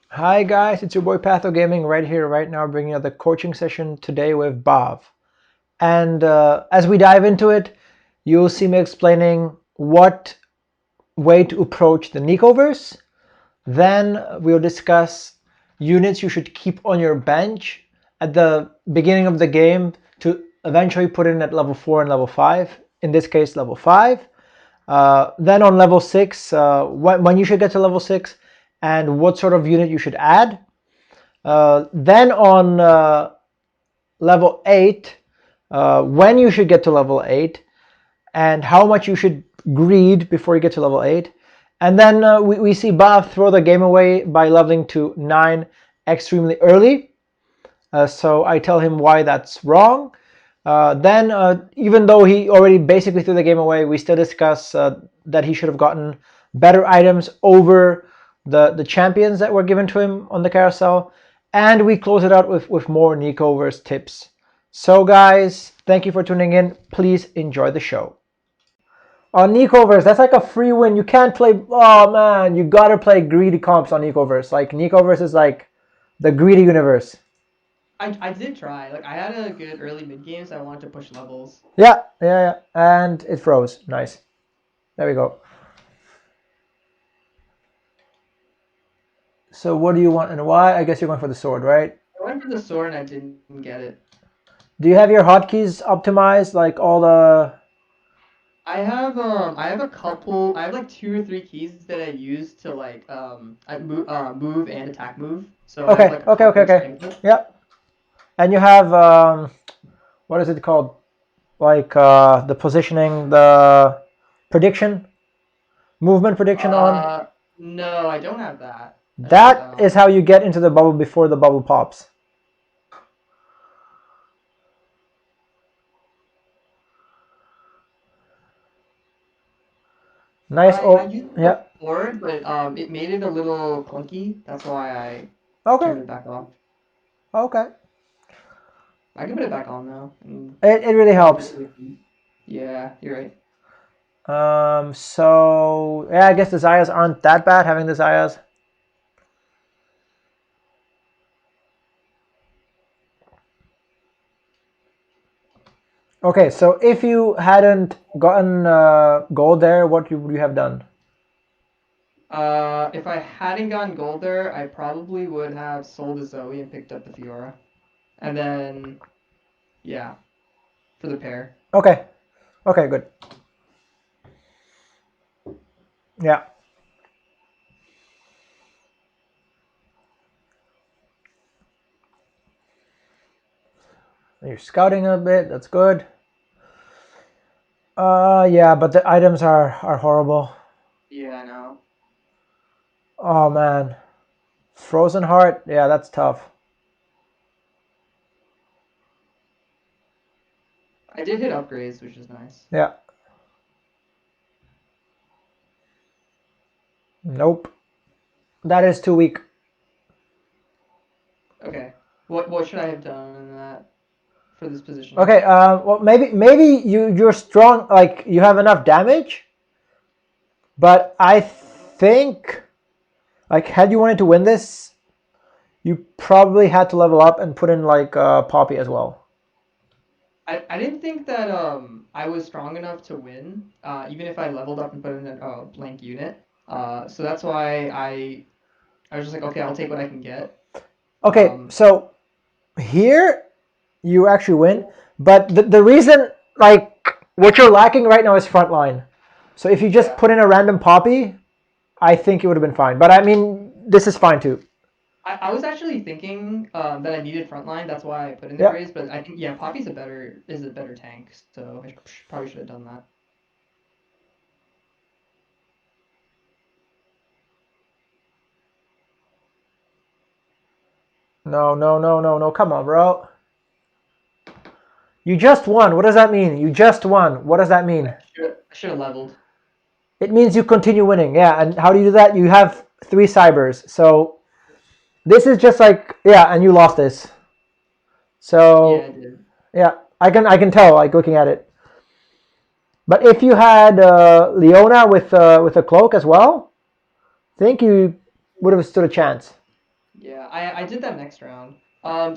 Hi guys, it's your boy Patho Gaming right here, right now, bringing out the coaching session today with Bhav. And as we dive into it, you'll see me explaining what way to approach the Neekoverse. Then we'll discuss units you should keep on your bench at the beginning of the game to eventually put in at level 4 and level 5. In this case, level 5. Then on level 6, when you should get to level 6 and what sort of unit you should add. Then on level 8, when you should get to level 8 and how much you should greed before you get to level 8. And then we see Bhav throw the game away by leveling to 9 extremely early. So I tell him why that's wrong. Then, even though he already basically threw the game away, we still discuss that he should have gotten better items over the champions that were given to him on the carousel. And we close it out with more Neekoverse tips. So guys, thank you for tuning in. Please enjoy the show. On Neekoverse, that's like a free win. You can't play, oh man, you gotta play greedy comps on Neekoverse. Like Neekoverse is like the greedy universe. I did try. Like I had a good early mid game, so I wanted to push levels. Yeah. And it froze. Nice. There we go. So what do you want and why? I guess you're going for the sword, right? I went for the sword and I didn't get it. Do you have your hotkeys optimized, like all the... I have a couple. I have like 2 or 3 keys that I use to like I move and attack move. So I have Okay, like a okay, okay, couple okay. strength. Yep. And you have, what is it called? Like the positioning, the prediction, movement prediction on. Uh no, I don't have that. And That is how you get into the bubble before the bubble pops. Nice. I Oh, used it yeah. before, but it made it a little clunky. That's why I Okay, turned it back off. okay. I can put it back on now and It really make it helps. really. Yeah, you're right. So yeah, I guess the Zayas aren't that bad having the Zayas. Okay, so if you hadn't gotten gold there, what would you have done? If I hadn't gotten gold there, I probably would have sold the Zoe and picked up the Fiora. And then, yeah, for the pair. Okay, okay, good. Yeah, you're scouting a bit. That's good. Yeah, but the items are horrible. Yeah, I know. Oh man, Frozen Heart. Yeah, that's tough. I did hit upgrades, which is nice. Yeah. Nope. That is too weak. Okay. What should I have done in that for this positioning? Okay. Well, maybe you're strong. Like you have enough damage, but I think like had you wanted to win this, you probably had to level up and put in like Poppy as well. I didn't think that I was strong enough to win, even if I leveled up and put in a blank unit. So that's why I was just like, okay, I'll take what I can get. Okay, Um, so here you actually win, but the reason like what you're lacking right now is frontline. So if you just yeah. put in a random Poppy, I think it would have been fine. But I mean, this is fine too. I was actually thinking that I needed frontline. That's why I put in the Yeah. Graves. But I think yeah, Poppy's a better tank. So I probably should have done that. No. Come on, bro. You just won. What does that mean? You just won. What does that mean? I should have leveled. It means you continue winning. Yeah. And how do you do that? You have 3 cybers. So this is just like, yeah, and you lost this. Yeah, I So did. yeah, I can tell like looking at it. But if you had Leona with a cloak as well, I think you would have stood a chance. Yeah, I did that next round.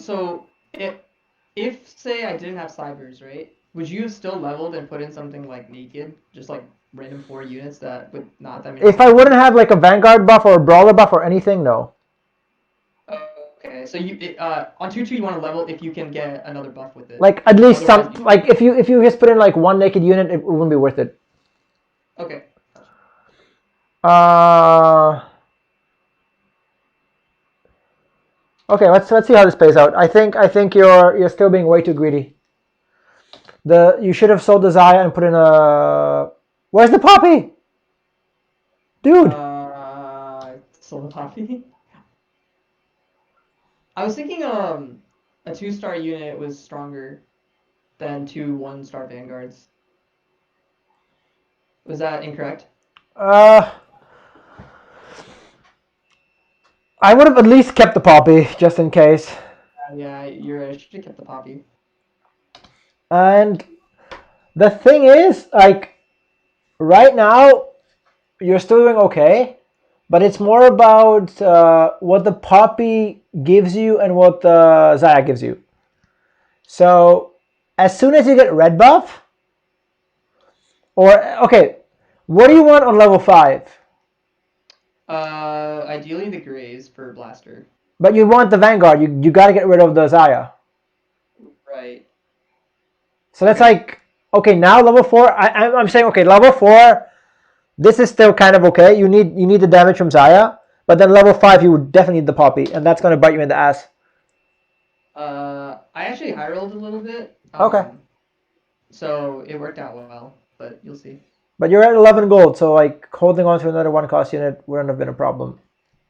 So if say I didn't have cybers, right? Would you have still leveled and put in something like naked, just like random 4 units that with not that many If I wouldn't skills? have like a Vanguard buff or a Brawler buff or anything, no. Okay, so on 2-2 you want to level if you can get another buff with it. Like at least Otherwise, some, like if you just put in like one naked unit, it wouldn't be worth it. okay. Gotcha. Uh, okay, let's see how this plays out. I think you're still being way too greedy. You should have sold the Zaya and put in a. Where's the poppy, dude? Soul Poppy. I was thinking a 2-star unit was stronger than 2 1-star vanguards. Was that incorrect? Uh, I would have at least kept the poppy just in case. Yeah, you're right. I should have kept the Poppy. And the thing is, like right now, you're still doing okay, but it's more about what the poppy gives you and what the Zaya gives you. So as soon as you get red buff, or okay, what do you want on level 5? Ideally the grays for blaster. But you want the Vanguard. You got to get rid of the Zaya. Right. So that's Okay. like okay. Now level 4. I'm saying okay. Level 4. This is still kind of okay. You need the damage from Zaya, but then level 5 you would definitely need the poppy, and that's gonna bite you in the ass. I actually high rolled a little bit. Okay. So it worked out well, but you'll see. But you're at 11 gold, so like holding on to another one cost unit wouldn't have been a problem.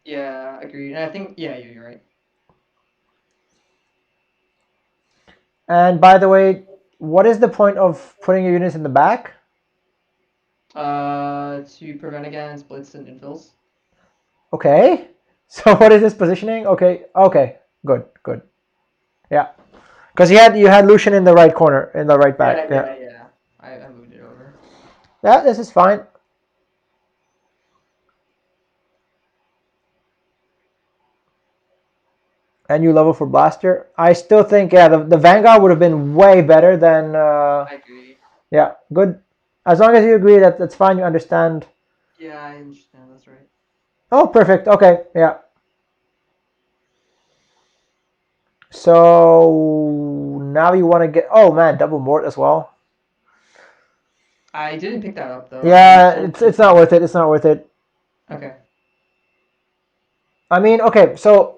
Yeah, agreed. And I think you're right. And by the way, what is the point of putting your units in the back? To prevent against blitz and infills. Okay. So what is this positioning? Okay. Okay. Good. Good. Yeah. Because you had Lucian in the right corner, in the right back. Yeah. Yeah. I moved it over. Yeah. This is fine. And you level for blaster. I still think the Vanguard would have been way better than I agree. yeah, good. As long as you agree that that's fine, you understand. Yeah, I understand. That's right. Oh, perfect. Okay, yeah. So now you want to get. Oh man, double mort as well. I didn't pick that up though. I Yeah, sold it's not worth it. It's not worth it. Okay. I mean, okay, so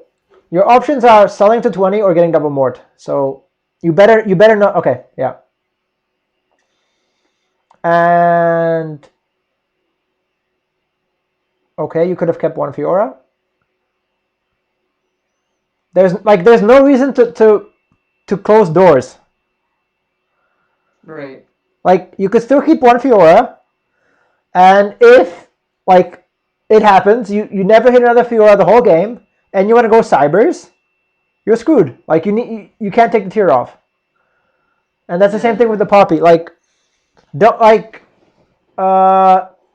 your options are selling to 20 or getting double mort. So you better not. Okay, yeah. And okay, you could have kept one Fiora. There's no reason to close doors. Right. Like you could still keep one Fiora, and if like it happens, you never hit another Fiora the whole game, and you want to go cybers, you're screwed. Like you can't take the tier off, and that's the same Yeah, thing you're with the right. poppy. Like don't like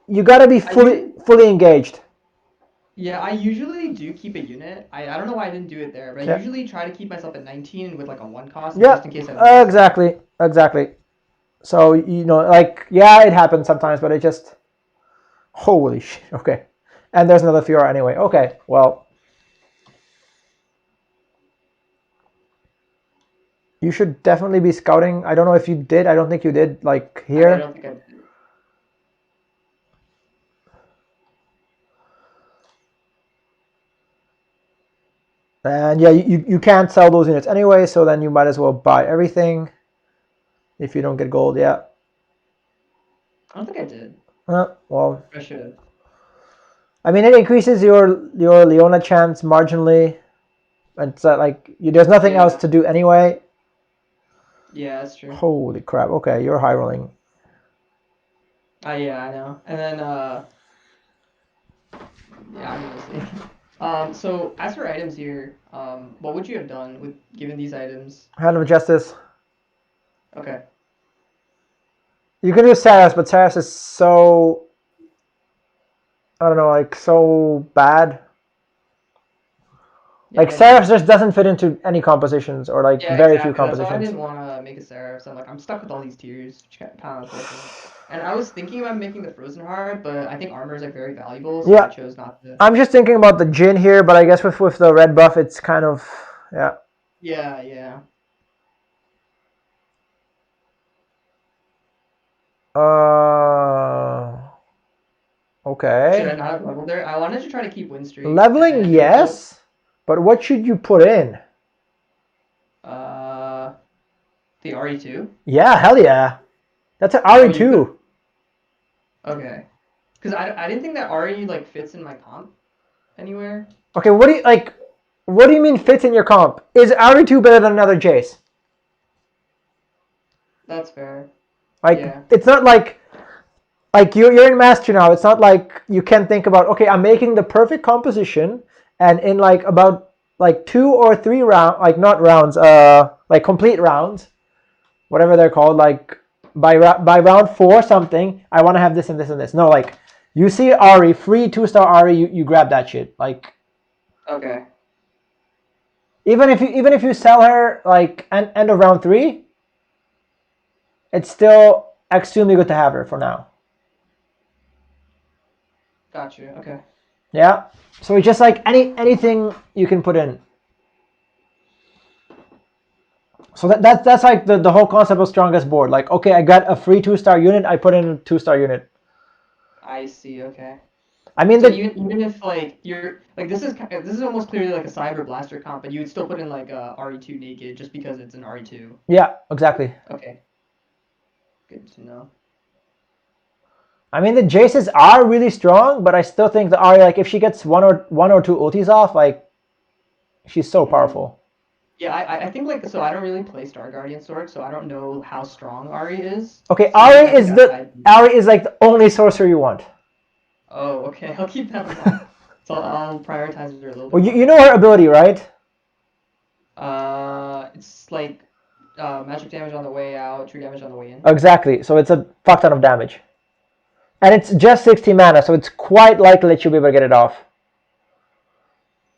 you got to be I fully usually fully engaged. Yeah, I usually do keep a unit. I don't know why I didn't do it there, but I Yeah, usually try to keep myself at 19 with like a 1 cost yeah, just in case I lose the side. exactly. So like yeah, it happens sometimes, but it just holy shit. Okay, and there's another Fiora anyway. Okay, well you should definitely be scouting. I don't know if you did. I don't think you did. Like I here. don't think I did. And yeah, you can't sell those units anyway, so then you might as well buy everything if you don't get gold. Yeah. I don't think I did. Well, I should have. I mean, it increases your Leona chance marginally. It's like there's nothing else Yeah. to do anyway. Yeah, that's true. Holy crap! Okay, you're high rolling. Yeah, I know. And then yeah, I mean we'll see. So as for items here, what would you have done with given these items? Hand of Justice. Okay. You can do Saras, but Saras is so I don't know, like so bad. Yeah, Like makes Seraph sense. just doesn't fit into any compositions or like Yeah, very few exactly. That's why I compositions. didn't want to make a Seraph. So I'm like, I'm stuck with all these tiers, which kind of unfortunate. And I was thinking about making the Frozen Heart, but I think armor is like very valuable, so I Yeah, chose not to. I'm just thinking about the Jin here, but I guess with the red buff, it's kind of yeah. Yeah, yeah. Should I Okay. not have leveled there? I wanted to try to keep win streak Leveling, and do it. yes, but what should you put in? Uh, the RE2. Yeah, hell yeah. That's an Oh, you could. RE2. Okay. Because I didn't think that RE like fits in my comp anywhere. Okay, what do you like? What do you mean fits in your comp? Is RE2 better than another Jace? That's fair. Like, Yeah. it's not like you're in master now. It's not like you can think about okay, I'm making the perfect composition, and in like about like 2 or 3 round, like not rounds, like complete rounds, whatever they're called, like by round 4 something, I want to have this and this and this. No, like you see Ari free 2-star Ari, you grab that shit. Like Okay. even if you sell her like end of round 3, it's still extremely good to have her for now. Got you. Okay. Yeah. So it's just like anything you can put in. So that's like the whole concept of strongest board. Like, okay, I got a free 2-star unit, I put in a 2-star unit. I see. Okay. I mean So that even if like you're like this is almost clearly like a Cyber Blaster comp, but you would still put in like a RE2 naked just because it's an RE2. yeah, exactly. Okay. Good to know. I mean the Jaces are really strong, but I still think the Ari, like if she gets one or two ultis off, like she's so Mm-hmm. powerful. Yeah, I think like so I don't really play Star Guardian Sword, so I don't know how strong Ari is. Okay, So I think Ari is like the only sorcerer you want. oh, okay. I'll keep that in mind. So I'll prioritize her a little bit Well, you, more you then. know her ability, right? It's like magic damage on the way out, true damage on the way in. Exactly. So it's a fuck ton of damage. And it's just 16 mana, so it's quite likely that you'll be able to get it off.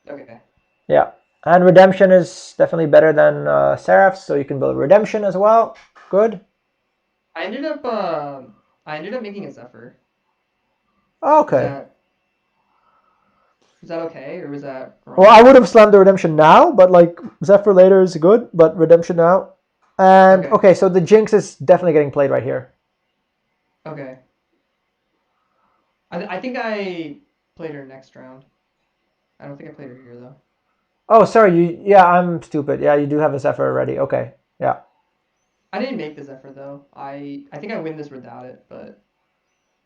Okay. Yeah. And Redemption is definitely better than Seraphs, so you can build Redemption as well. Good. I ended up uh, I ended up making a Zephyr. Is Okay. that is that okay or was that Well, I wrong? would have slammed the Redemption now, but like Zephyr later is good, but Redemption now. And Okay. okay, so the Jinx is definitely getting played right here. Okay. I think I played her next round. I don't think I played her here though. Oh, sorry. Yeah, I'm stupid. Yeah, you do have a Zephyr already. Okay. Yeah. I didn't make the Zephyr though. I think I win this without it, but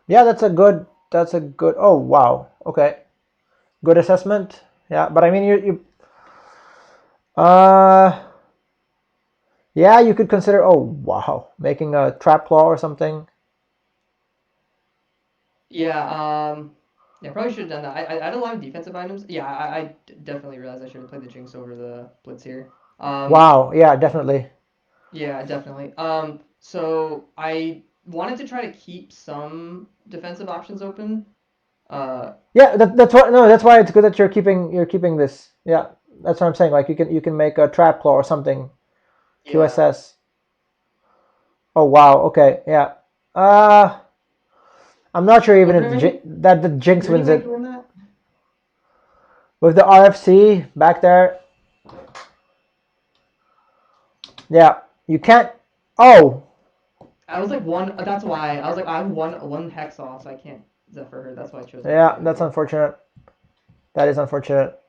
Yeah, that's a good. Oh, wow. Okay. Good assessment. Yeah, but I mean, uh, yeah, you could consider. Oh, wow, making a trap claw or something. yeah, yeah, probably should have done that. I had a lot of defensive items. Yeah, definitely realized I should have played the Jinx over the Blitz here. Wow. Yeah, definitely. Yeah, definitely. So I wanted to try to keep some defensive options open. Uh, Yeah, that's what. No, that's why it's good that you're keeping this. Yeah, that's what I'm saying. Like you can make a trap claw or something. yeah. QSS. Oh wow. Okay. Yeah. Uh, I'm not sure even Was if there any? that the Is Jinx there any wins way it to win that? with the RFC back there. Yeah, you can't. Oh, I was like one. That's why I was like I have one hex off, so I can't Zephyr her. That's why I chose not yeah, to. that's unfortunate. That is unfortunate.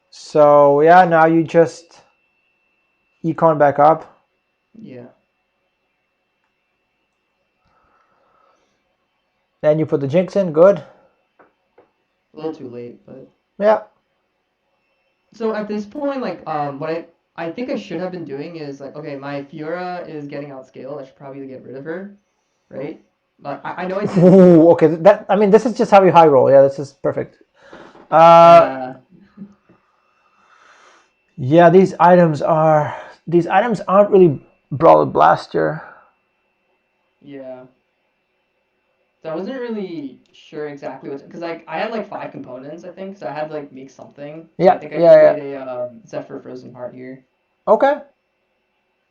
So yeah, now you just econ back up. Yeah, Then you put the Jinx in. Good. a little too late, but Yeah. so at this point, like what I think I should have been doing is like okay, my Fiora is getting outscaled. I should probably get rid of her, right? But I know I didn't. Ooh, okay. That I mean, this is just how you high roll. Yeah, this is perfect. Uh, Yeah, these items aren't really Brawl Blaster. yeah. So I wasn't really sure exactly what, because like I had like 5 components, I think. So I had to like make something. So I think I just made a Zephyr Frozen Heart here. Okay.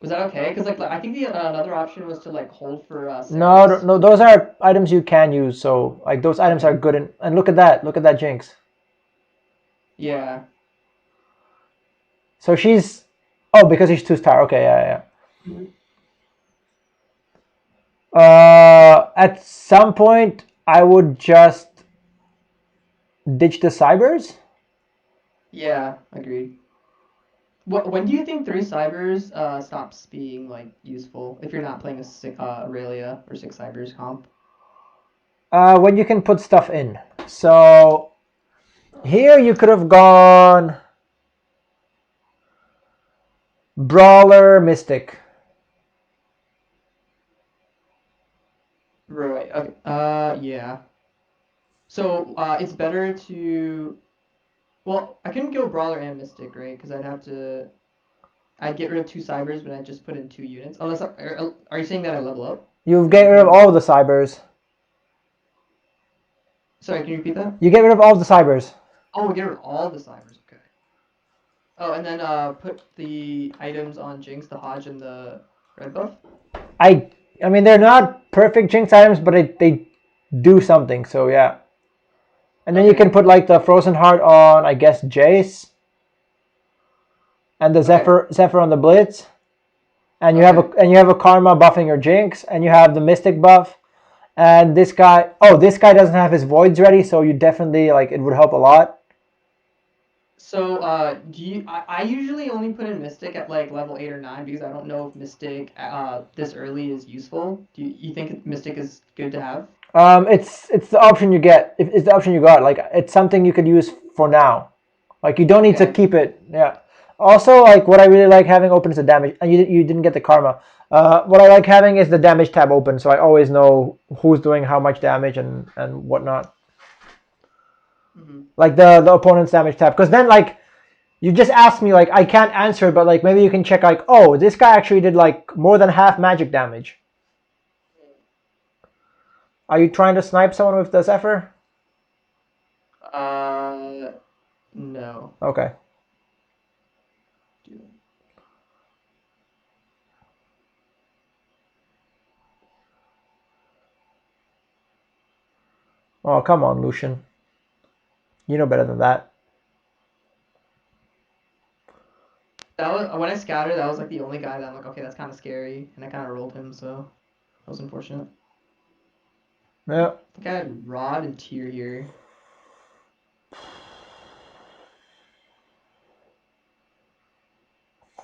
Was that okay? Because like I think the another option was to like hold for No, Seraphs. no, those are items you can use. So like those items are Okay. good. And look at that. Look at that Jinx. Yeah. So she's. Oh, because she's 2-star. Okay, yeah. At some point, I would just ditch the cybers. Yeah. Agreed. When do you think 3 cybers stops being like useful if you're not playing a Aurelia or 6 cybers comp? When you can put stuff in. So here you could have gone Brawler Mystic. Right. Okay. Yeah. So it's better to. Well, I couldn't go Brawler and Mystic, right? Because I'd get rid of 2 cybers, but I'd just put in 2 units. Unless, are you saying that I level up? You Or get you rid put of in all the cybers. Sorry, can you repeat that? You get rid of all the cybers. Oh, we get rid of all the cybers. Okay. Oh, and then put the items on Jinx, the Hodge, and the red buff. I mean they're not perfect Jinx items, but they do something. So yeah. And then you can put like the Frozen Heart on, I guess, Jace, and the Zephyr on the Blitz, and you have a Karma buffing your Jinx, and you have the Mystic buff, and this guy. Oh, this guy doesn't have his Voids ready, so you definitely like it would help a lot. So, do you? I usually only put in Mystic at like level 8 or 9 because I don't know if Mystic this early is useful. Do you think Mystic is good to have? It's the option you get. It's the option you got. Like it's something you could use for now. Like you don't need to keep it. Yeah. Also, like what I really like having open is the damage, and you didn't get the karma. What I like having is the damage tab open, so I always know who's doing how much damage and whatnot. Like the opponent's damage tab, because then like you just asked me like I can't answer, but like maybe you can check like, oh, this guy actually did like more than half magic damage. Are you trying to snipe someone with the Zephyr? No. Okay. Oh, come on, Lucian. You know better than that. That was when I scattered. That was like the only guy that I'm like, okay, that's kind of scary, and I kind of rolled him, so that was unfortunate. Yeah. I think I had Rod and Tier here.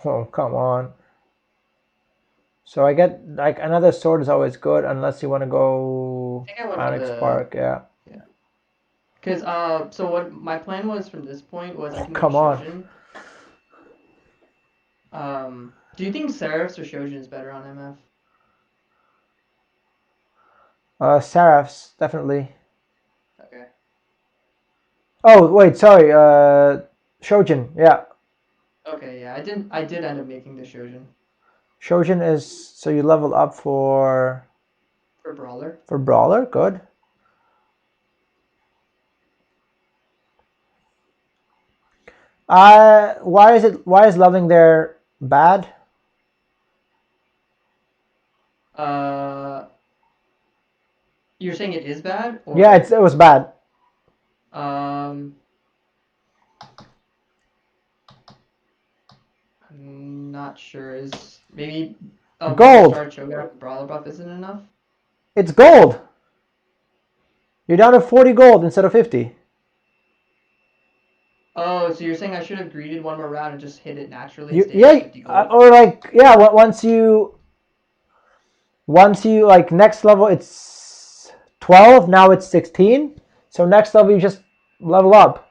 Oh, come on. So I get like another sword is always good unless you want to go I think I went Ionic for the Spark. Yeah. yeah. Because so what my plan was from this point was I can make Come on. Shojin. Do you think Seraphs or Shojin is better on MF? Seraphs definitely. Okay. Oh wait, sorry. Shojin. Yeah. Okay, yeah, I did end up making the Shojin Shojin is so you level up for Brawler. For Brawler. Good. Why is leveling there bad? Uh, you're saying it is bad, or Yeah, it was bad. I'm not sure. Is maybe a Gold. 1-star Cho'Gath with Brawler buff isn't enough? It's gold. You're down to 40 gold instead of 50. Oh, so you're saying I should have greeted one more round and just hit it naturally You and stayed at 50 gold? or like yeah. Once you like next level it's 12. Now it's 16. So next level you just level up.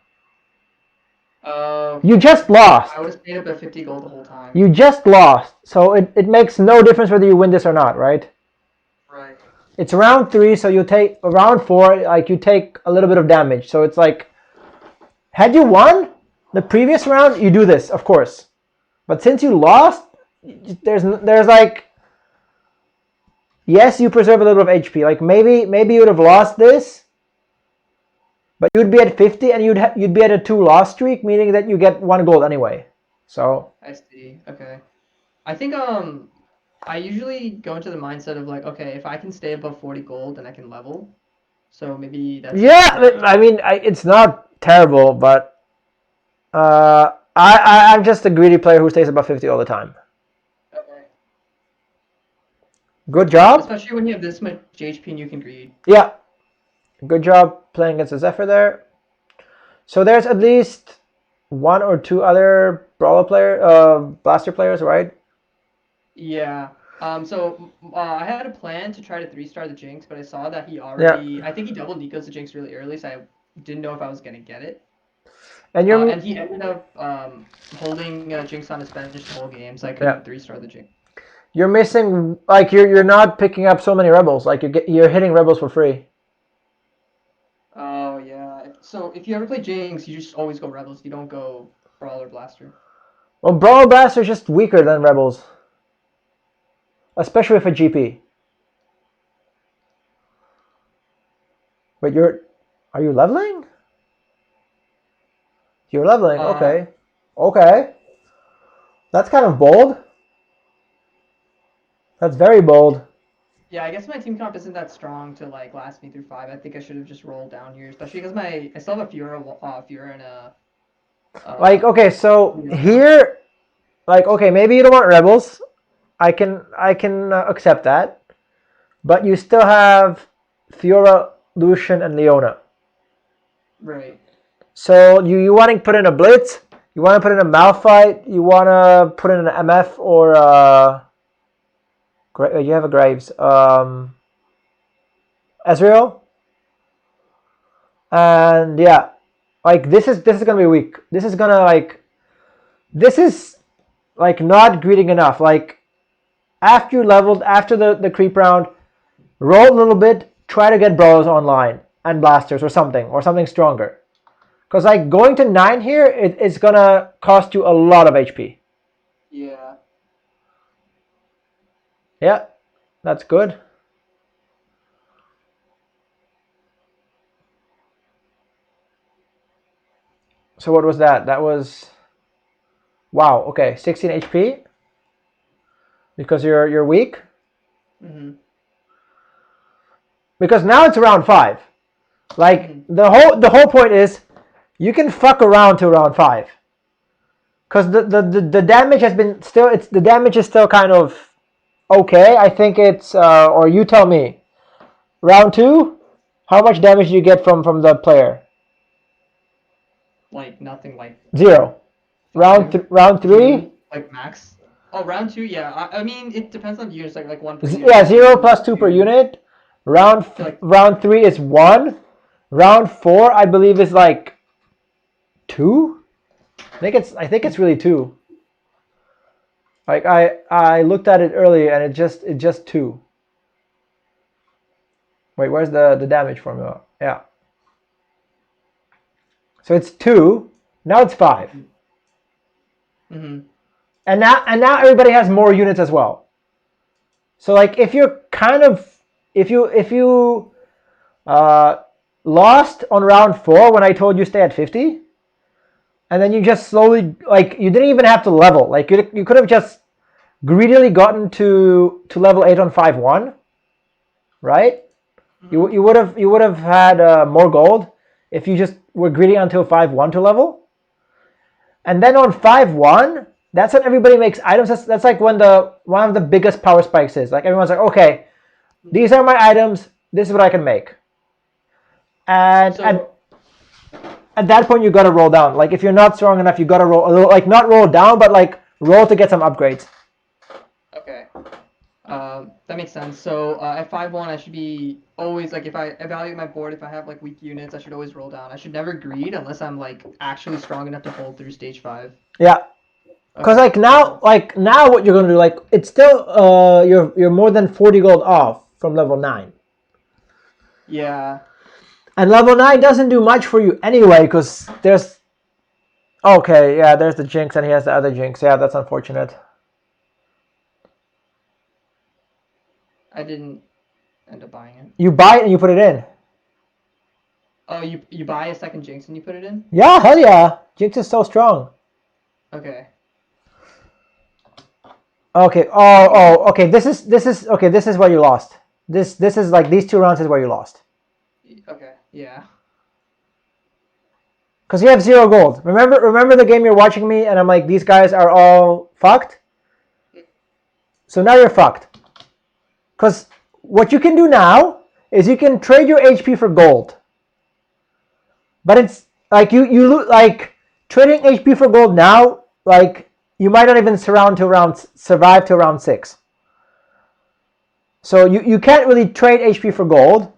You just lost. I would have stayed up at 50 gold the whole time. You just lost. So it makes no difference whether you win this or not, right? Right. It's round 3, so you take round 4. Like you take a little bit of damage. So it's like, had you won the previous round, you do this, of course. But since you lost, there's like yes, you preserve a little bit of HP. Like maybe you would have lost this, but you'd be at 50 and you'd be at a 2 loss streak, meaning that you get 1 gold anyway. So I see. Okay. I think I usually go into the mindset of like, okay, if I can stay above 40 gold, then I can level. So maybe that's yeah, just like I mean, it's not terrible, but I'm just a greedy player who stays above 50 all the time. okay. Good job. Especially when you have this much HP and you can greed. Yeah, good job playing against the Zephyr there. So there's at least 1 or 2 other Blaster players, right? Yeah. So I had a plan to try to 3-star the Jinx, but I saw that he Yeah. already. I think he double Nico's the Jinx really early, so I didn't know if I was gonna get it. And you're And he ended up holding Jinx on his bench the whole game, so I yeah. couldn't 3-star the Jinx. You're missing, like, you're not picking up so many rebels. Like you're hitting rebels for free. Oh yeah. So if you ever play Jinx, you just always go Rebels. You don't go Brawler Blaster. Well, Brawl Blast are just weaker than rebels, especially for GP. But are you leveling? You're leveling. Uh, Okay, okay. That's kind of bold. That's very bold. yeah, I guess my team comp isn't that strong to like last me through 5. I think I should have just rolled down here, especially because I still have a Fiora and a Like, okay, so here, like, okay, maybe you don't want rebels. I can accept that, but you still have Fiora, Lucian, and Leona. Right. So you want to put in a Blitz, you want to put in a Malphite, you want to put in an MF or you have a Graves, Ezreal, and yeah, like this is gonna be weak. This is like not greeting enough. Like after you leveled, after the creep round, roll a little bit, try to get brawlers online and blasters or something stronger. Because like going to 9 here, it's gonna cost you a lot of HP. Yeah. Yeah, that's good. So what was that? That was wow. Okay, 16 HP because you're weak. Mm-hmm. Because now it's round 5. Like Mm-hmm. the whole point is you can fuck around to round 5. Because the damage has been still the damage is still kind of okay. I think it's or you tell me. Round 2, how much damage do you get from the player? Like nothing, like 0. 5, Round 3, 2, like max. Oh, round 2, yeah. I mean, it depends on the units, like 1 per yeah, unit, 0 2, plus 2 per 2. unit. Like Round 3 is 1. Round 4, I believe, is like 2. I think it's really 2. Like I looked at it earlier and it just 2. Wait, where's the damage formula? Yeah. So it's 2. Now it's 5. mm-hmm. And now everybody has more units as well. So like if you're kind of if you uh, lost on round 4 when I told you stay at 50, and then you just slowly like you didn't even have to level. Like you could have just greedily gotten to level 8 on 5-1, right? Mm-hmm. You would have had more gold if you just were greedy until 5-1 to level. And then on 5-1, that's when everybody makes items. That's like when one of the biggest power spikes is. Like everyone's like, okay, these are my items. This is what I can make. And So at that point, you gotta roll down. Like if you're not strong enough, you gotta roll a little. Like not roll down, but like roll to get some upgrades. okay. That makes sense. So at 5-1, I should be always like if I evaluate my board, if I have like weak units, I should always roll down. I should never greed unless I'm like actually strong enough to hold through stage 5. Yeah, because Okay. like now, what you're gonna do? Like it's still you're more than 40 gold off from level 9. Yeah. And level 9 doesn't do much for you anyway, because there's okay, yeah, there's the Jinx and he has the other Jinx. Yeah, that's unfortunate. I didn't end up buying it. You buy it and you put it in. Oh, you buy a second Jinx and you put it in? Yeah, hell yeah. Jinx is so strong. Okay. Okay. Okay. This is okay. This is where you lost. This is like these 2 rounds is where you lost. Okay. Yeah. Because you have 0 gold. Remember the game you're watching me and I'm like, these guys are all fucked? So now you're fucked. Because what you can do now is you can trade your HP for gold. But it's like you like trading HP for gold now, like you might not even survive to round 6. So you can't really trade HP for gold.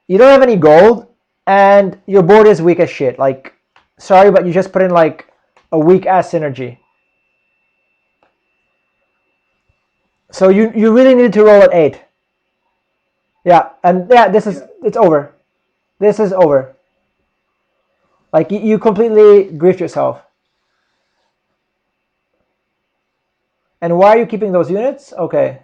You don't have any gold, and your board is weak as shit. Like, sorry, but you just put in like a weak ass synergy. So you really need to roll at 8. Yeah, and yeah, it's over. This is over. Like you completely griefed yourself. And why are you keeping those units? Okay.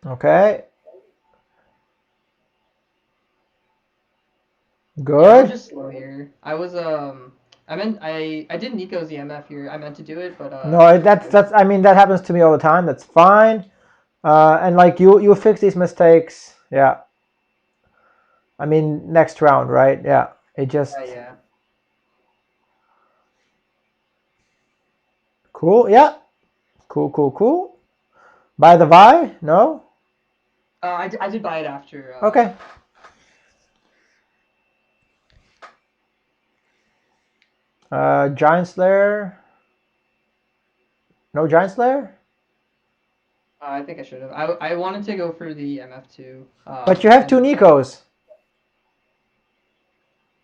Okay. Yeah, I was Good. just slow here. I did Nico's EMF here. I meant to do it, but No, it just that's. didn't. I mean, that happens to me all the time. That's fine. And like you fix these mistakes. Yeah. I mean, next round, right? Yeah. It just Yeah. cool. Yeah. Cool. Buy the Vi? No. I did buy it after. Okay. Giant Slayer. No Giant Slayer. I think I should have. I wanted to go for the MF2. But you have 2 And Nikos.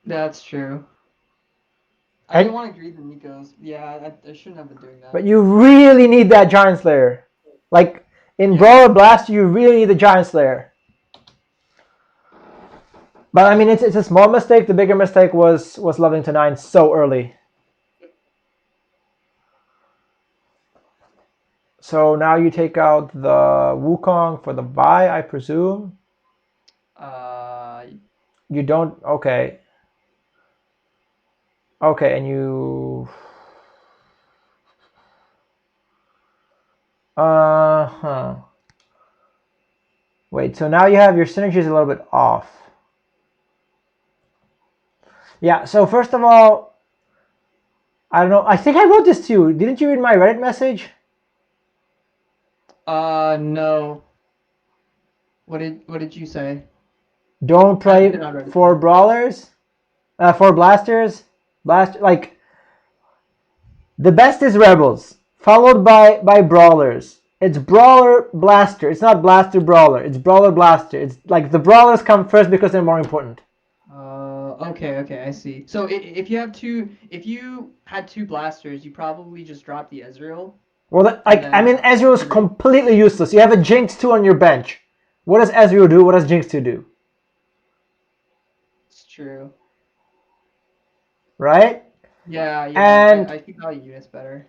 that's true. I didn't And want to greed the Nikos. Yeah, I shouldn't have been doing that. but you really need that Giant Slayer. Like in Brawler Blast, you really need the Giant Slayer. But I mean, it's a small mistake. The bigger mistake was leveling to 9 so early. So now you take out the Wukong for the Vi, I presume. Uh, You don't. Okay. Okay, and you. Huh. Wait. So now you have your synergies a little bit off. Yeah. So first of all, I don't know. I think I wrote this to you. Didn't you read my Reddit message? no. What did you say? Don't I play did not read it. for brawlers. For blasters. Like the best is rebels, followed by brawlers. It's brawler blaster. It's not blaster brawler. It's brawler blaster. It's like the brawlers come first because they're more important. Okay, I see. So if you had 2 blasters, you probably just dropped the Ezreal, Well, and like I then mean, Ezreal is completely useless. You have a Jinx 2 on your bench. What does Ezreal do? What does Jinx 2 do? it's true. Right? Yeah, And I think value units better.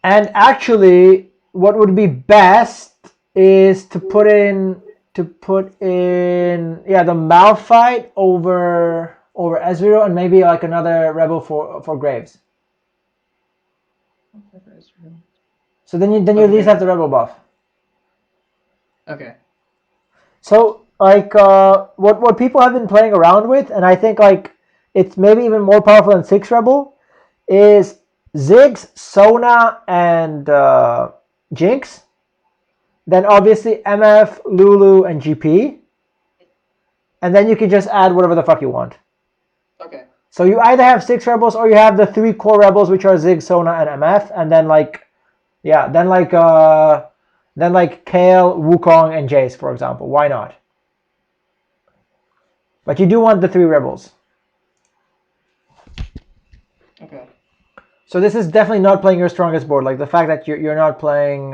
actually, what would be best is to put in yeah, the Malphite over Ezreal and maybe like another rebel for Graves. So then you at least have the rebel buff. Okay. So like what people have been playing around with, and I think like it's maybe even more powerful than 6 rebel, is Ziggs, Sona, and Jinx. Then obviously MF, Lulu, and GP. And then you can just add whatever the fuck you want. Okay. So you either have 6 rebels or you have the 3 core rebels, which are Ziggs, Sona, and MF, and then like yeah, then like Kale, Wukong, and Jace, for example. Why not? But you do want the 3 rebels. Okay. So this is definitely not playing your strongest board. Like the fact that you're not playing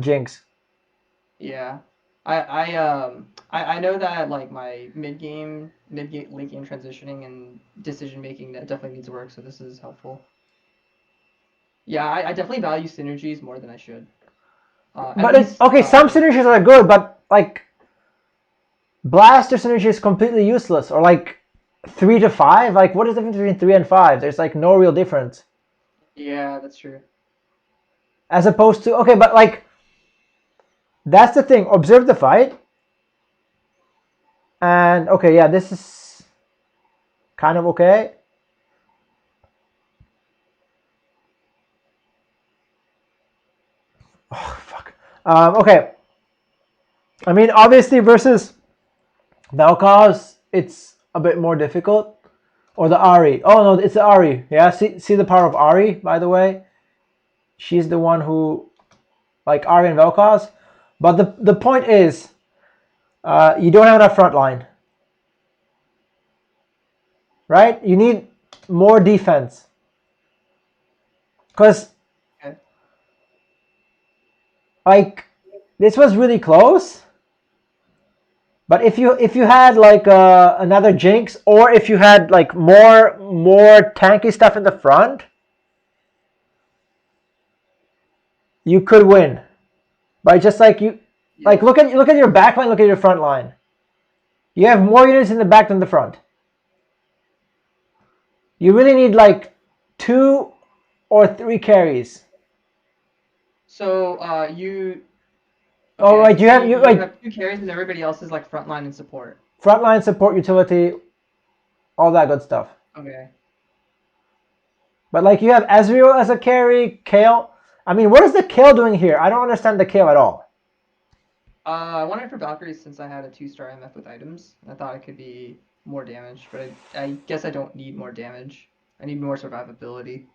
Jinx. Yeah. I know that like my late game transitioning and decision making that definitely needs work. So this is helpful. Yeah, I definitely value synergies more than I should. At But it's least okay. Some for synergies are good, but like blaster synergy is completely useless. Or like 3 to 5. Like what is the difference between 3 and 5? There's like no real difference. yeah, that's true. As opposed to okay, but like that's the thing. Observe the fight. And okay, yeah, this is kind of okay. Oh fuck. Okay. I mean, obviously versus Vel'Koz, it's a bit more difficult. Or the Ari. Oh no, it's the Ari. Yeah, see the power of Ari, by the way. She's the one who, like Ari and Vel'Koz. But the point is, you don't have enough front line. Right? You need more defense. Because, Okay. like, this was really close. But if you had like another Jinx, or if you had like more tanky stuff in the front, you could win. By just like you, like Yeah. look at your back line, look at your front line. You have more units in the back than the front. You really need like 2 or 3 carries. So you Oh okay? right, So you you like have two carries and everybody else is like frontline and support. frontline support, utility, all that good stuff. Okay. But like you have Ezreal as a carry, Kale. I mean, what is the Kale doing here? I don't understand the Kale at all. I wanted for Valkyrie since I had a 2-star MF with items. I thought it could be more damage, but I guess I don't need more damage. I need more survivability.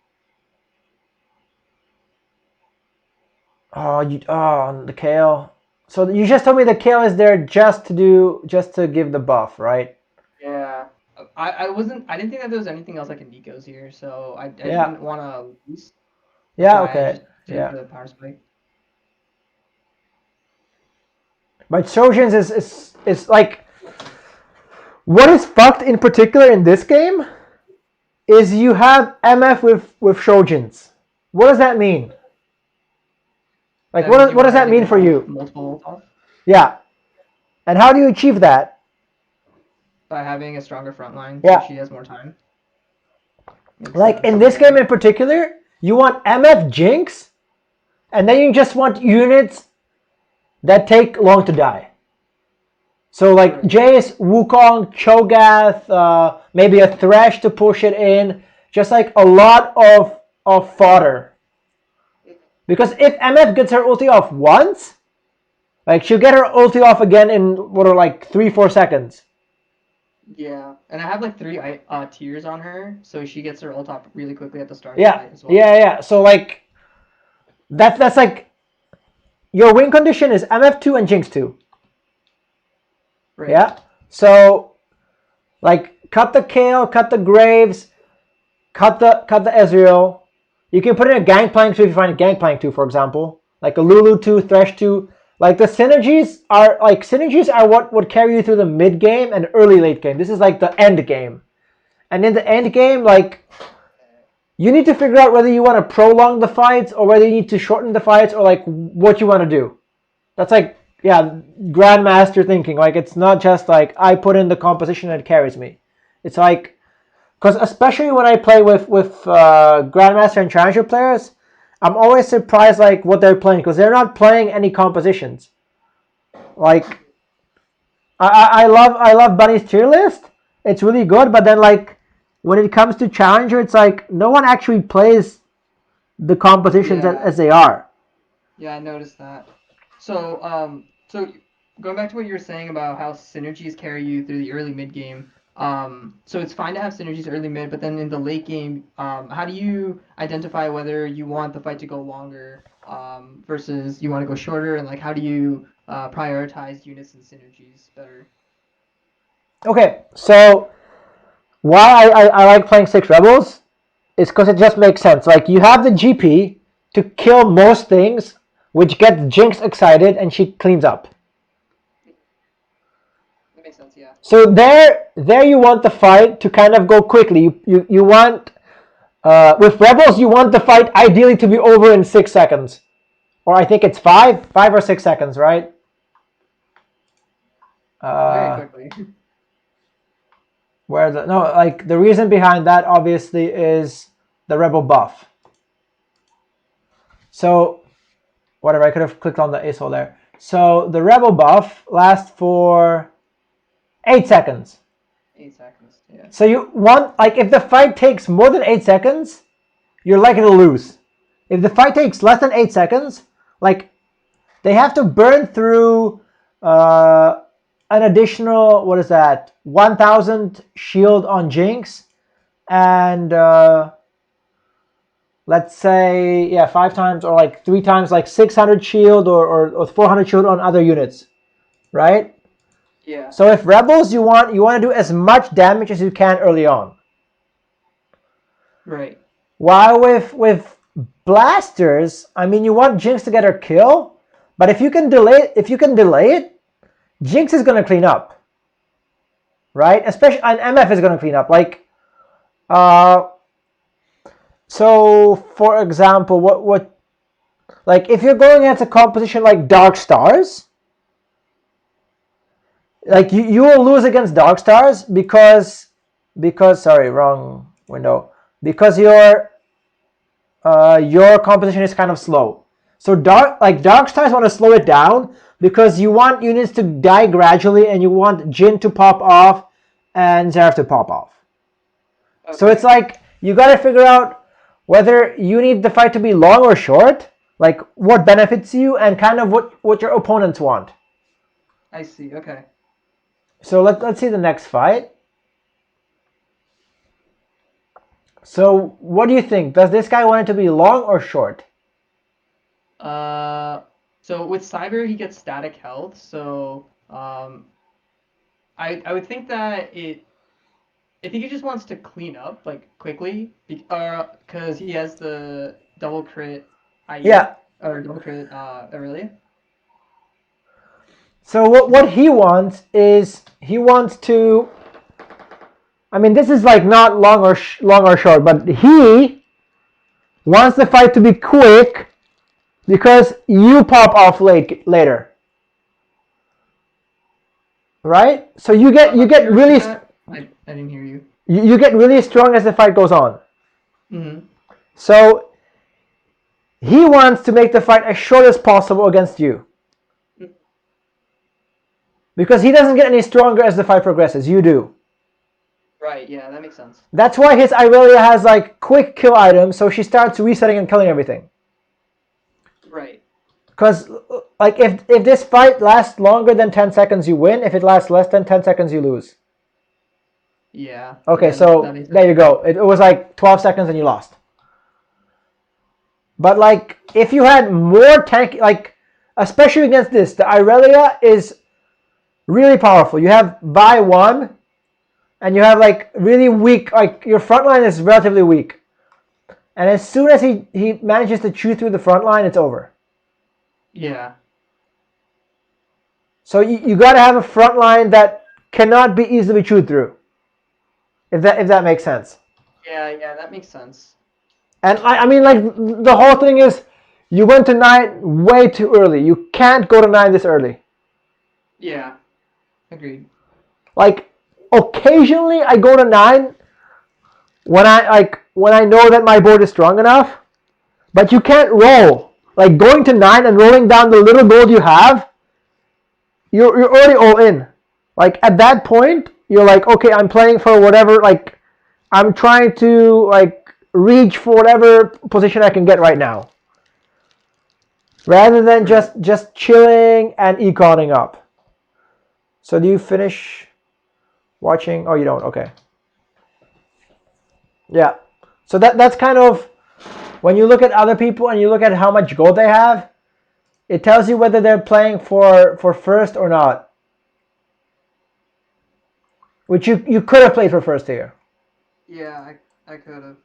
Oh the Kale. So you just told me the Kale is there just to give the buff, right? Yeah. I didn't think that there was anything else like a Neeko's here, so I Yeah. didn't want to lose. That's Yeah. why I Okay. just did Yeah. the power spike. But Trojans is like what is fucked in particular in this game is you have MF with Trojans. What does that mean? Like That means you what does want her that to mean get for you? multiple ult off Yeah. And how do you achieve that? by having a stronger front line, so Yeah. she has more time. Makes Like sense. in this Okay. game in particular, you want MF Jinx, and then you just want units that take long to die. So like Right. Jace, Wukong, Cho'Gath, maybe a Thresh to push it in, just like a lot of fodder. Because if MF gets her ulti off once, like she'll get her ulti off again in what are like 3-4 seconds. Yeah, and I have like 3 tiers on her, so she gets her ult off really quickly at the start of the Yeah, fight as well. yeah. So like that's like your win condition is MF2 and Jinx 2. Right. Yeah. So like cut the Kale, cut the Graves, cut the Ezreal. You can put in a Gangplank 2 if you find a Gangplank 2, for example. Like a Lulu 2, Thresh 2. Like the synergies are what would carry you through the mid game and early late game. This is like the end game. And in the end game, like you need to figure out whether you want to prolong the fights or whether you need to shorten the fights or like what you want to do. That's like grandmaster thinking. Like it's not just like I put in the composition and it carries me. It's like because especially when I play with grandmaster and challenger players, I'm always surprised like what they're playing because they're not playing any compositions. Like I love Bunny's tier list. It's really good, but then like when it comes to challenger, it's like no one actually plays the compositions Yeah. as they are. Yeah, I noticed that. So going back to what you were saying about how synergies carry you through the early mid game. So it's fine to have synergies early mid, but then in the late game, how do you identify whether you want the fight to go longer, versus you want to go shorter, and like how do you prioritize units and synergies better? Okay, so why I like playing Six Rebels is because it just makes sense. Like you have the GP to kill most things, which gets Jinx excited and she cleans up. That makes sense, yeah. So there you want the fight to kind of go quickly. You want With Rebels, you want the fight ideally to be over in 6 seconds. Or I think it's 5 or 6 seconds, right? Very quickly. The reason behind that obviously is the Rebel buff. So, whatever, I could have clicked on the ASOL there. So the Rebel buff lasts for 8 seconds. 8 seconds, yeah. So you want, if the fight takes more than 8 seconds, you're likely to lose. If the fight takes less than 8 seconds, they have to burn through an additional, 1,000 shield on Jinx, and let's say 5 times or 3 times 600 shield or 400 shield on other units, right? Yeah. So if Rebels, you want to do as much damage as you can early on. Right. While with blasters, you want Jinx to get her kill, but if you can delay it, Jinx is going to clean up, right? Especially, and MF is going to clean up. So for example, if you're going against a composition like Dark Stars, you will lose against Dark Stars because sorry, wrong window. Because your composition is kind of slow. So Dark Stars want to slow it down because you want units to die gradually and you want Jhin to pop off and Xerath to pop off. Okay. So it's you got to figure out whether you need the fight to be long or short, what benefits you and kind of what your opponents want. I see, okay. So let's see the next fight. So what do you think? Does this guy want it to be long or short? So with Cyber, he gets static health. So I would think that I think he just wants to clean up quickly, because he has the double crit IE, or double crit Aurelia. So what he wants is he wants to. This is not long or short, but he wants the fight to be quick because you pop off later, right? So you get really. I didn't hear you. You get really strong as the fight goes on. Mm-hmm. So he wants to make the fight as short as possible against you. Because he doesn't get any stronger as the fight progresses. You do. Right, yeah, that makes sense. That's why his Irelia has quick kill items, so she starts resetting and killing everything. Right. Because if this fight lasts longer than 10 seconds, you win. If it lasts less than 10 seconds, you lose. Yeah. Okay, yeah, so there you go. It was 12 seconds and you lost. But if you had more tank, especially against this, the Irelia is really powerful. You have Vi 1, and you have really weak, your front line is relatively weak. And as soon as he manages to chew through the front line, it's over. Yeah. So you got to have a front line that cannot be easily chewed through. If that makes sense. Yeah, that makes sense. And the whole thing is, you went to 9 way too early. You can't go to 9 this early. Yeah. Agreed. Occasionally I go to 9 when I know that my board is strong enough, but you can't roll. Going to 9 and rolling down the little gold you have, you're already all in. At that point, you're okay, I'm playing for whatever, I'm trying to reach for whatever position I can get right now. Rather than just chilling and econing up. So do you finish watching? Oh, you don't. Okay. Yeah. So that's kind of, when you look at other people and you look at how much gold they have, it tells you whether they're playing for first or not. Which you could have played for first here. Yeah, I could have.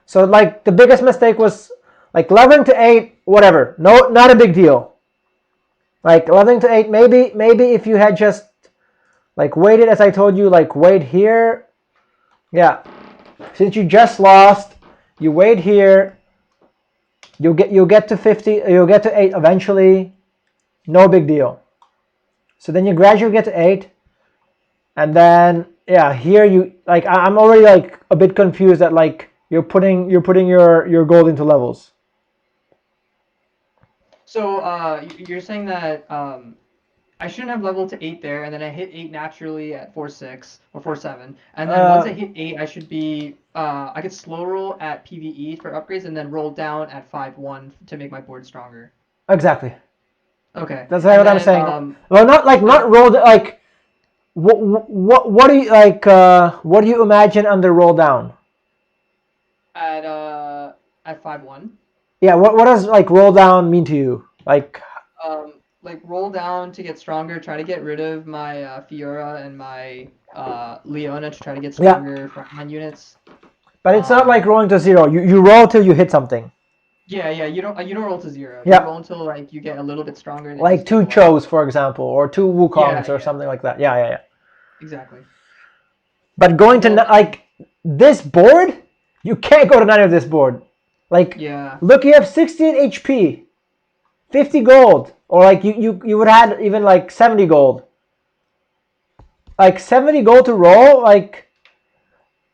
So the biggest mistake was leveling to 8, whatever. No, not a big deal. Leveling to 8, maybe if you had just Like wait it, as I told you, like wait here. Yeah. Since you just lost, you wait here. You'll get to 50, you'll get to 8 eventually. No big deal. So then you gradually get to 8. And then yeah, here you like I'm already like a bit confused that like you're putting your gold into levels. So you're saying that I shouldn't have leveled to 8 there, and then I hit 8 naturally at 4-6 or 4-7, and then once I hit 8, I should be I could slow roll at PVE for upgrades, and then roll down at 5-1 to make my board stronger. Exactly. Okay, That's and what I'm then saying. Well, not like not rolled like what do you like what do you imagine under roll down? at 5-1. Yeah, what does like roll down mean to you? Like roll down to get stronger, try to get rid of my Fiora and my Leona to try to get Yeah, stronger frontline units. but it's not like rolling to 0. You roll till you hit something. Yeah, you don't roll to 0. You Yeah, roll until like you get a little bit stronger and then you like 2 stabilize. Chos, for example, or 2 Wukongs or Yeah, something like that. Yeah. exactly. But going And to then like this board, you can't go to 9 of this board. Like, yeah, look, you have 16 HP, 50 gold, or like you would have even like 70 gold. Like 70 gold to roll, like,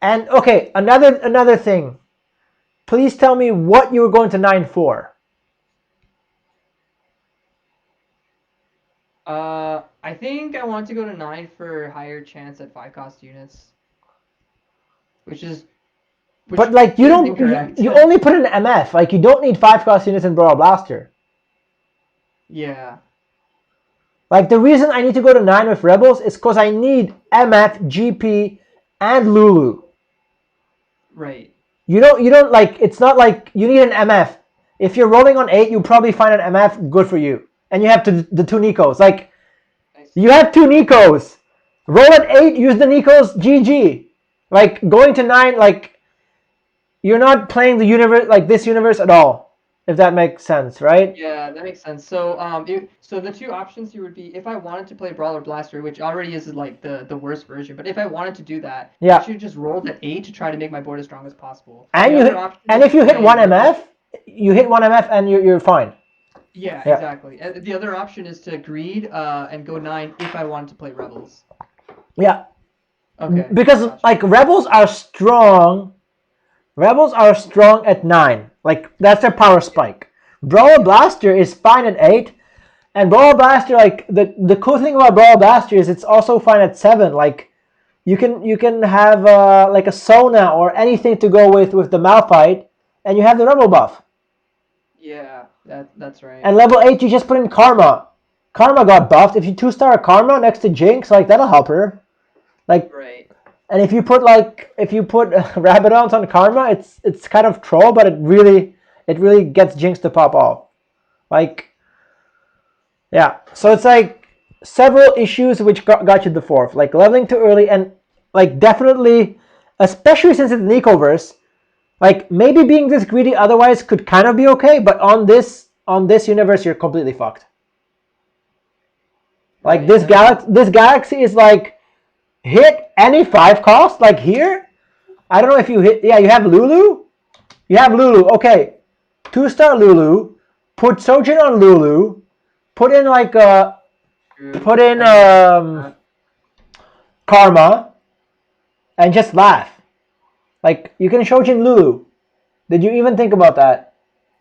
and okay, another thing. Please tell me what you were going to 9 for. I think I want to go to 9 for higher chance at 5 cost units, which But like you is don't, incorrect. you only put in MF. Like you don't need 5 cost units in Brawl Blaster. Yeah, Like the reason I need to go to 9 with Rebels is because I need MF, GP, and Lulu. right. You don't like, it's not like you need an MF. If you're rolling on 8, you'll probably find an MF good for you. And you have the 2 Nikos. Like, Nice. you have 2 Nikos. Roll at 8, use the Nikos, GG. Like, going to 9, like, you're not playing the universe, like this universe at all. If that makes sense, right? Yeah, that makes sense. So so the two options here would be if I wanted to play Brawler Blaster, which already is like the worst version, but if I wanted to do that, I Yeah. should just roll at 8 to try to make my board as strong as possible. And The you other option and is if to you hit play 1 Rebels. MF, you hit 1 MF and you're fine. Yeah, Yeah. exactly. And the other option is to greed and go 9 if I wanted to play Rebels. Yeah. Okay. Because Gotcha. like Rebels are strong. Rebels are strong at 9. Like that's their power spike. Brawler Blaster is fine at 8. And Brawler Blaster, like the cool thing about Brawler Blaster is it's also fine at 7. Like you can have like a Sona or anything to go with the Malphite, and you have the Rebel buff. Yeah, that's right. And level 8, you just put in Karma. Karma got buffed. If you 2-star Karma next to Jinx, like that'll help her. Like, Right. and if you put Rabadons on Karma, it's kind of troll, but it really gets Jinx to pop off. Like, yeah. So it's like several issues which got you the 4th. Like leveling too early and like definitely, especially since it's Neekoverse, like maybe being this greedy otherwise could kind of be okay, but on this universe you're completely fucked. Like Right. this galaxy is like hit any 5 cost. Like here, I don't know if you hit. Yeah, you have Lulu. You have Lulu. Okay, 2-star Lulu. Put Sojin on Lulu. Put in like put in Karma, and just laugh. Like you can Shojin Lulu. Did you even think about that?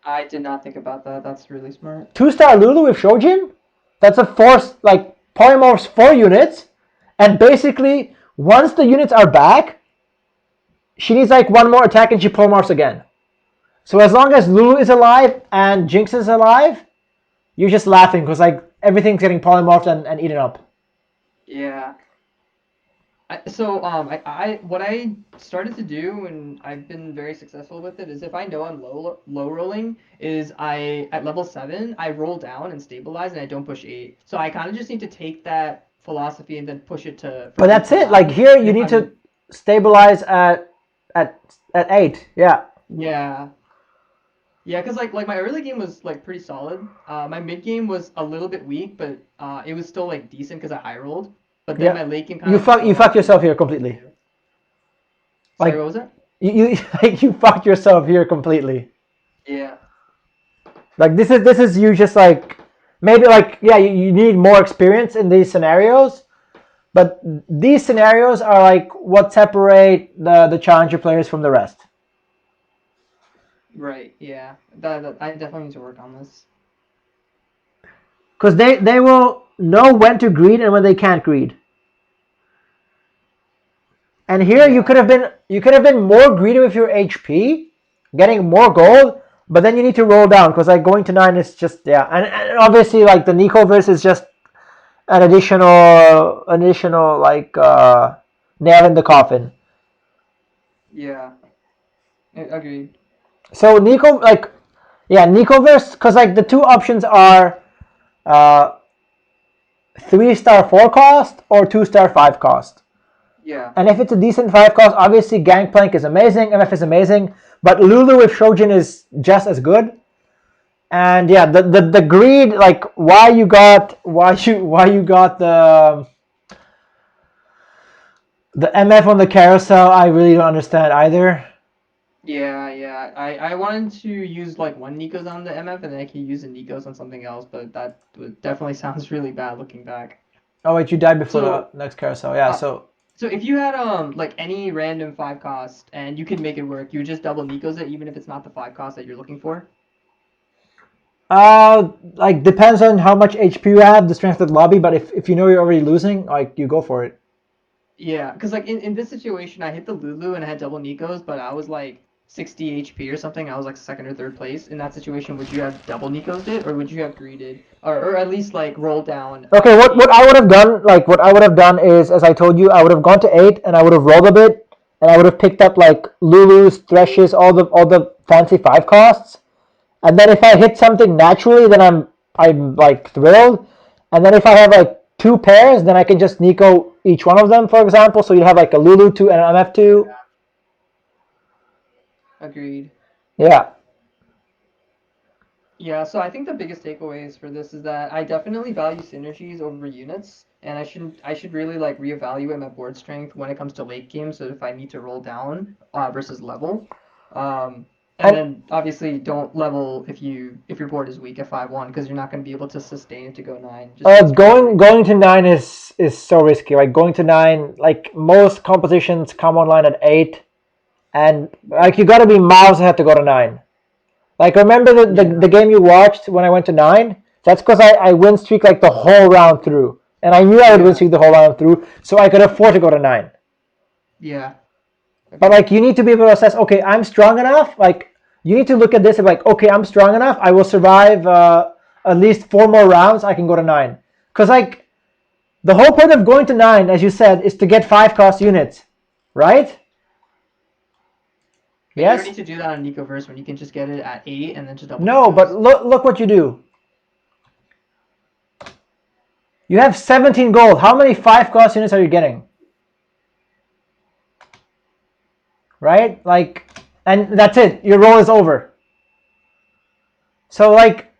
I did not think about that. That's really smart. 2-star Lulu with Shojin? That's a force, like polymorphs 4 units, and basically once the units are back, she needs like 1 more attack and she polymorphs again. So as long as Lulu is alive and Jinx is alive, you're just laughing because like everything's getting polymorphed and eaten up. Yeah. I what I started to do, and I've been very successful with it, is if I know I'm low rolling, is I at level 7 I roll down and stabilize, and I don't push 8. So I kind of just need to take that philosophy and then push it to. But that's it. Like here, you need to stabilize at 8. Yeah. Yeah. Yeah, because like my early game was like pretty solid. My mid game was a little bit weak, but it was still like decent because I high rolled. But then my late game kind You of fell fucked off yourself because here of what I completely. do. Sorry, Like what was that? you like you fucked yourself here completely. Yeah. Like this is you just like maybe like yeah you need more experience in these scenarios, but these scenarios are like what separate the challenger players from the rest. Right. Yeah. That I definitely need to work on this. Because they will know when to greed and when they can't greed. And here Yeah. you could have been more greedy with your HP, getting more gold, but then you need to roll down because like going to 9 is just yeah, and obviously like the Neekoverse is just an additional like nail in the coffin. Yeah. Agreed. So Neekoverse because like the two options are uh 3-star 4 cost or 2-star 5 cost. Yeah. And if it's a decent 5 cost, obviously Gangplank is amazing, MF is amazing, but Lulu with Shojin is just as good. And yeah, the greed, like why you got the MF on the carousel, I really don't understand either. Yeah. I wanted to use like one Nikos on the MF and then I could use the Nikos on something else, but that definitely sounds really bad looking back. Oh wait, you died before the So, next carousel. Yeah, uh, so so if you had like any random 5 cost and you could make it work, you would just double Nikos it even if it's not the 5 cost that you're looking for. like depends on how much HP you have, the strength of the lobby, but if you know you're already losing, like you go for it. Yeah, because like in this situation, I hit the Lulu and I had double Nikos, but I was like 60 HP or something. I was like second or third place. In that situation, would you have double Nikos it, or would you have greeted, or at least like roll down Okay, what 8? I would have done, like what I would have done is, as I told you, I would have gone to 8 and I would have rolled a bit, and I would have picked up like Lulus, Threshes, all the fancy 5 costs, and then if I hit something naturally, then I'm like thrilled, and then if I have like 2 pairs, then I can just Nico each one of them, for example. So you have like a Lulu 2 and an MF 2. Agreed. Yeah. Yeah, so I think the biggest takeaways for this is that I definitely value synergies over units, and I should really like reevaluate my board strength when it comes to late game. So if I need to roll down versus level, and And then obviously don't level if your board is weak at 5-1 because you're not going to be able to sustain it to go 9 just based on your range. going to 9 is so risky. Like going to 9, like most compositions come online at 8, and Yeah, like you got to be miles ahead to go to 9. Like remember yeah, the game you watched when I went to 9? That's because I win streak like the whole round through, and I knew I would win yeah, streak the whole round through, so I could afford to go to 9. yeah. But Agreed. like you need to be able to assess. Okay, I'm strong enough. Like you need to look at this and like, okay, I'm strong enough. I will survive at least 4 more rounds. I can go to 9. Because like the whole point of going to 9, as you said, is to get 5 cost units, right? But you don't Yes. need to do that on Neekoverse when you can just get it at 8 and then just double No, but Nikos. look what you do. You have 17 gold. How many 5 cost units are you getting? Right? Like, and that's it. Your roll is over. So like,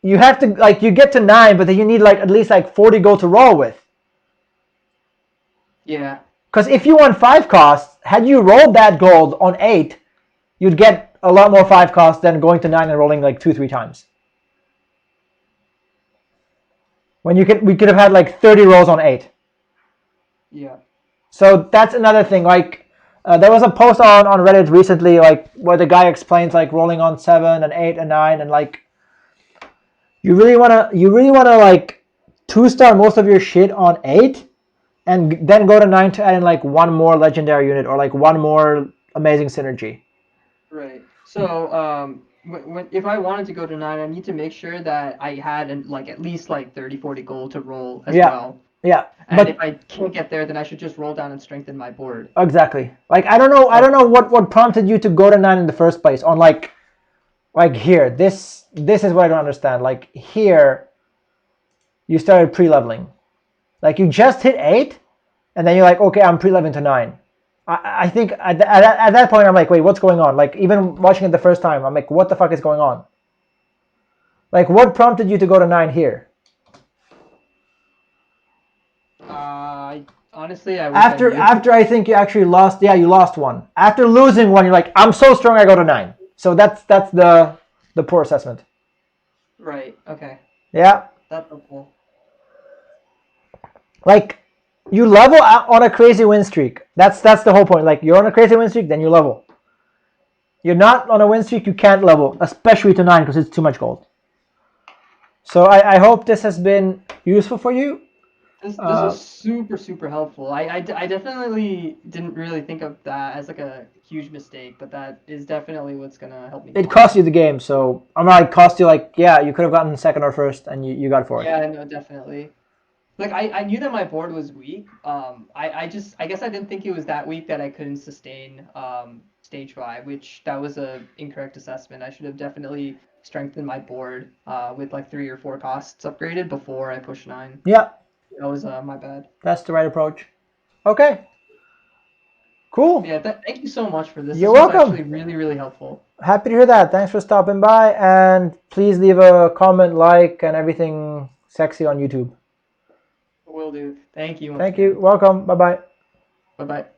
you have to like you get to 9, but then you need like at least like 40 gold to roll with. Yeah, Because if you want 5 costs, had you rolled that gold on 8, you'd get a lot more 5 costs than going to 9 and rolling like 2-3 times. When we could have had like 30 rolls on 8. yeah. So that's another thing. Like there was a post on Reddit recently, like where the guy explains like rolling on 7 and 8 and 9, and like you really wanna like 2-star most of your shit on 8, and then go to 9 to add in like one more legendary unit or like one more amazing synergy. Right. So, if I wanted to go to 9, I need to make sure that I had like at least like 30, 40 gold to roll as Yeah, well. yeah, And if but I can't get there, then I should just roll down and strengthen my board. exactly. Like I don't Okay. know what prompted you to go to 9 in the first place. On like here, this is what I don't understand. Like here, you started pre-leveling. Like you just hit 8, and then you're like, okay, I'm pre-leveling to 9. I think at that point I'm like, wait, what's going on? Like even watching it the first time, I'm like, what the fuck is going on? Like what prompted you to go to 9 here? Honestly, I wish I knew. After I think you actually lost. Yeah, you lost one. After losing one, you're like, I'm so strong, I go to 9. So that's the point. The poor assessment. Right. Okay. Yeah. That's helpful. Like, you level out on a crazy win streak. That's the whole point. Like, you're on a crazy win streak, then you level. You're not on a win streak, you can't level, especially to 9 because it's too much gold. So I hope this has been useful for you. This was super helpful. I definitely didn't really think of that as like a huge mistake, but that is definitely what's gonna help me. It cost you the game, so I'm not like cost you like, yeah, you could have gotten second or first and you got fourth. Yeah, no, definitely. Like I knew that my board was weak. I guess I didn't think it was that weak that I couldn't sustain stage 5, which that was a incorrect assessment. I should have definitely strengthened my board with like 3 or 4 costs upgraded before I pushed 9. Yeah. That was my bad. That's the right approach. Okay. Cool. Yeah, thank you so much for this. You're This was welcome. actually really helpful. Happy to hear that. Thanks for stopping by, and please leave a comment, like, and everything sexy on YouTube. Will do. Thank you once Thank again. you. Welcome. Bye-bye. Bye-bye.